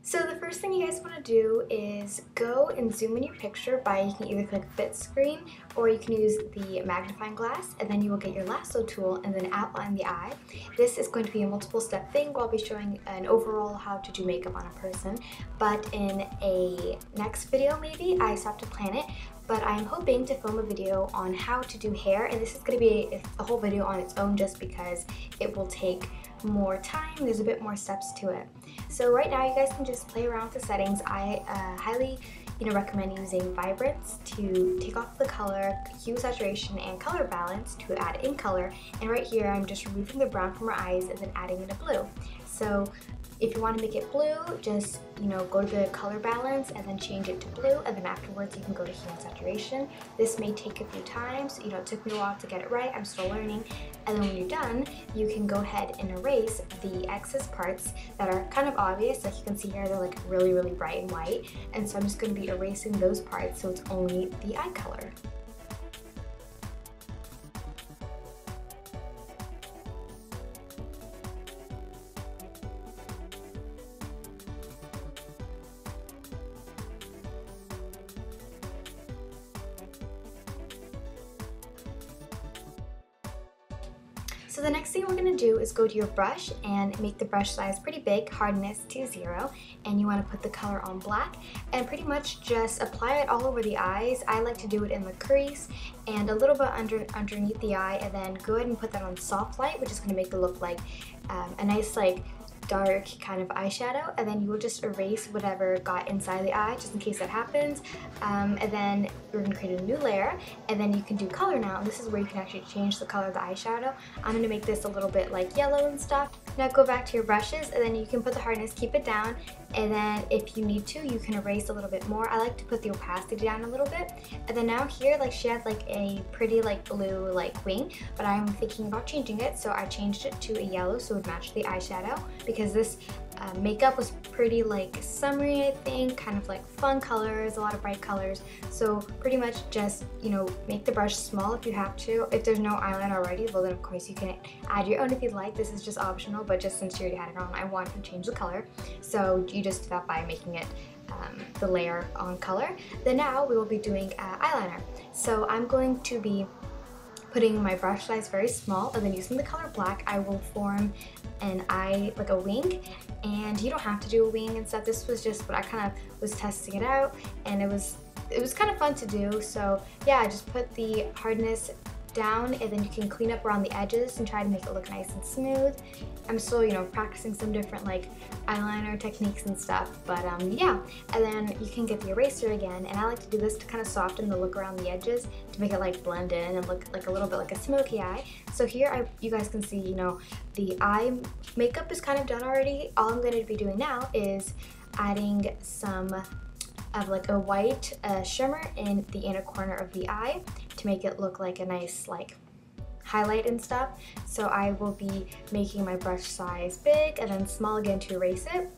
So the first thing you guys want to do is go and zoom in your picture by, you can either click fit screen or you can use the magnifying glass, and then you will get your lasso tool and then outline the eye. This is going to be a multiple step thing where I'll be showing an overall how to do makeup on a person, but in a next video maybe, I still have to plan it. But I'm hoping to film a video on how to do hair, and this is going to be a whole video on its own just because it will take more time. There's a bit more steps to it. So right now you guys can just play around with the settings. I highly recommend using vibrance to take off the color, hue, saturation, and color balance to add in color. And right here I'm just removing the brown from our eyes and then adding in a blue. So if you want to make it blue, just go to the color balance and then change it to blue, and then afterwards you can go to hue and saturation. This may take a few times, it took me a while to get it right, I'm still learning. And then when you're done, you can go ahead and erase the excess parts that are kind of obvious. Like you can see here, they're like really, really bright and white. And so I'm just going to be erasing those parts so it's only the eye color. So the next thing we're going to do is go to your brush and make the brush size pretty big, hardness to 0, and you want to put the color on black and pretty much just apply it all over the eyes. I like to do it in the crease and a little bit underneath the eye, and then go ahead and put that on soft light, which is going to make it look like a nice dark kind of eyeshadow, and then you will just erase whatever got inside the eye just in case that happens. And then we're going to create a new layer, and then you can do color now, and this is where you can actually change the color of the eyeshadow. I'm going to make this a little bit like yellow and stuff. Now go back to your brushes, and then you can put the hardness, keep it down, and then if you need to, you can erase a little bit more. I like to put the opacity down a little bit. And then now here, she had a pretty blue wing, but I'm thinking about changing it, so I changed it to a yellow so it would match the eyeshadow, because this makeup was pretty summery, I think, kind of fun colors, a lot of bright colors. So pretty much just make the brush small if you have to. If there's no eyeliner already, well then of course you can add your own if you'd like. This is just optional, but just since you already had it on, I wanted to change the color. So you just do that by making it the layer on color. Then now we will be doing eyeliner. So I'm going to be putting my brush size very small, and then using the color black, I will form an eye, like a wing. And you don't have to do a wing and stuff. This was just what I kind of was testing it out, and it was kind of fun to do. So yeah, I just put the hardness down, and then you can clean up around the edges and try to make it look nice and smooth. I'm still practicing some different eyeliner techniques and stuff, but yeah. And then you can get the eraser again, and I like to do this to kind of soften the look around the edges to make it blend in and look a little bit like a smoky eye. So here you guys can see the eye makeup is kind of done already. All I'm going to be doing now is adding some of a white shimmer in the inner corner of the eye to make it look like a nice highlight and stuff. So I will be making my brush size big and then small again to erase it.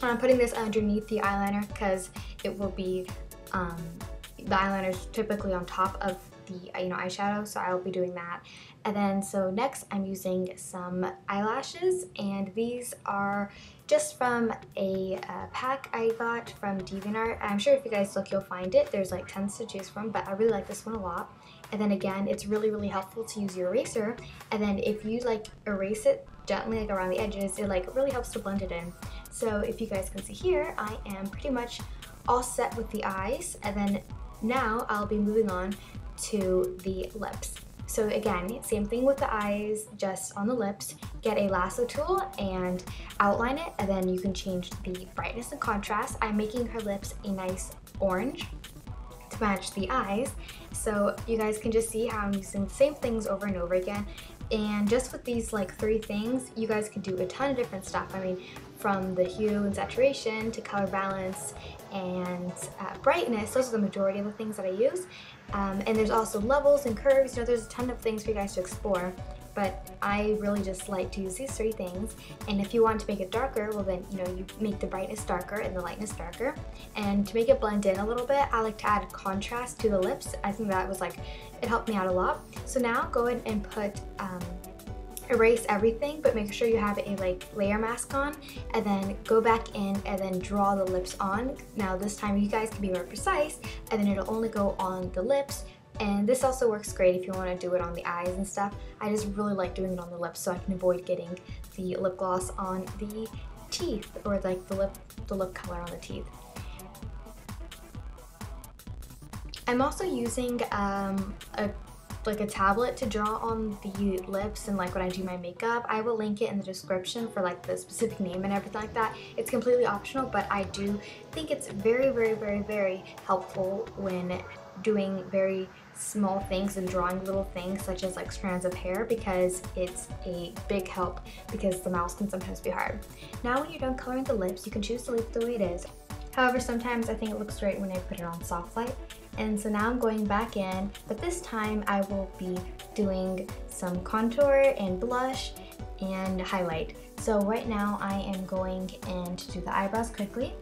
And I'm putting this underneath the eyeliner because it will be the eyeliner is typically on top of the eyeshadow, so I will be doing that. And then so next I'm using some eyelashes, and these are just from a pack I got from DeviantArt. I'm sure if you guys look you'll find it. There's tons to choose from, but I really like this one a lot. And then again, it's really, really helpful to use your eraser, and then if you erase it gently around the edges, it really helps to blend it in. So if you guys can see here, I am pretty much all set with the eyes, and then now I'll be moving on to the lips. So again, same thing with the eyes, just on the lips. Get a lasso tool and outline it, and then you can change the brightness and contrast. I'm making her lips a nice orange to match the eyes. So you guys can just see how I'm using the same things over and over again. And just with these 3 things, you guys could do a ton of different stuff. I mean, from the hue and saturation to color balance and brightness, those are the majority of the things that I use. And there's also levels and curves. There's a ton of things for you guys to explore, but I really just like to use these 3 things. And if you want to make it darker, well then you make the brightness darker and the lightness darker. And to make it blend in a little bit, I like to add contrast to the lips. I think that was it helped me out a lot. So now go ahead and put erase everything, but make sure you have a like layer mask on, and then go back in and then draw the lips on. Now this time you guys can be more precise, and then it'll only go on the lips. And this also works great if you want to do it on the eyes and stuff. I just really like doing it on the lips so I can avoid getting the lip gloss on the teeth, or like the lip color on the teeth. I'm also using a tablet to draw on the lips, and like when I do my makeup, I will link it in the description for like the specific name and everything like that. It's completely optional, but I do think it's very, very, very, very helpful when doing very small things and drawing little things such as like strands of hair, because it's a big help because the mouse can sometimes be hard. Now when you're done coloring the lips, you can choose to leave it the way it is. However, sometimes I think it looks great when I put it on soft light. And so now I'm going back in, but this time I will be doing some contour and blush and highlight. So right now I am going in to do the eyebrows quickly.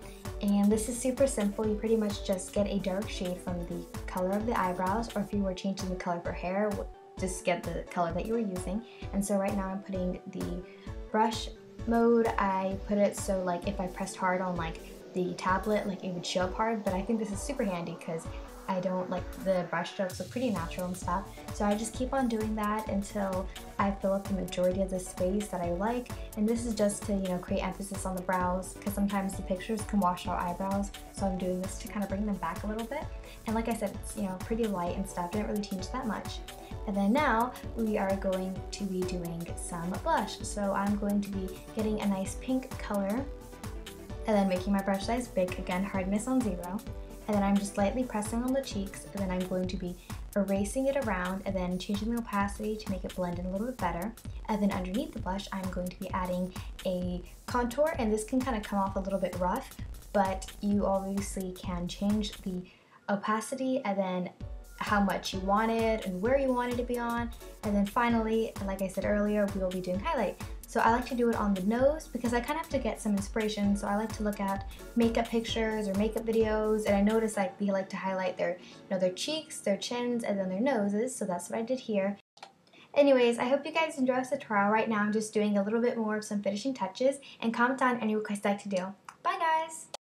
And this is super simple. You pretty much just get a dark shade from the color of the eyebrows, or if you were changing the color of her hair, just get the color that you were using. And so right now I'm putting the brush mode. I put it so like if I pressed hard on like the tablet, like it would show up hard, but I think this is super handy because I don't like the brush strokes look pretty natural and stuff. So I just keep on doing that until I fill up the majority of the space that I like. And this is just to, you know, create emphasis on the brows, because sometimes the pictures can wash out eyebrows. So I'm doing this to kind of bring them back a little bit. And like I said, it's, you know, pretty light and stuff. Didn't really change that much. And then now we are going to be doing some blush. So I'm going to be getting a nice pink color and then making my brush size big, again, hardness on 0. And then I'm just lightly pressing on the cheeks, and then I'm going to be erasing it around and then changing the opacity to make it blend in a little bit better. And then underneath the blush, I'm going to be adding a contour, and this can kind of come off a little bit rough, but you obviously can change the opacity and then how much you want it and where you want it to be on. And then finally, like I said earlier, we will be doing highlight. So I like to do it on the nose because I kind of have to get some inspiration. So I like to look at makeup pictures or makeup videos, and I notice like they like to highlight their, you know, their cheeks, their chins, and then their noses. So that's what I did here. Anyways, I hope you guys enjoyed this tutorial. Right now I'm just doing a little bit more of some finishing touches, and comment down any requests I'd like to do. Bye guys!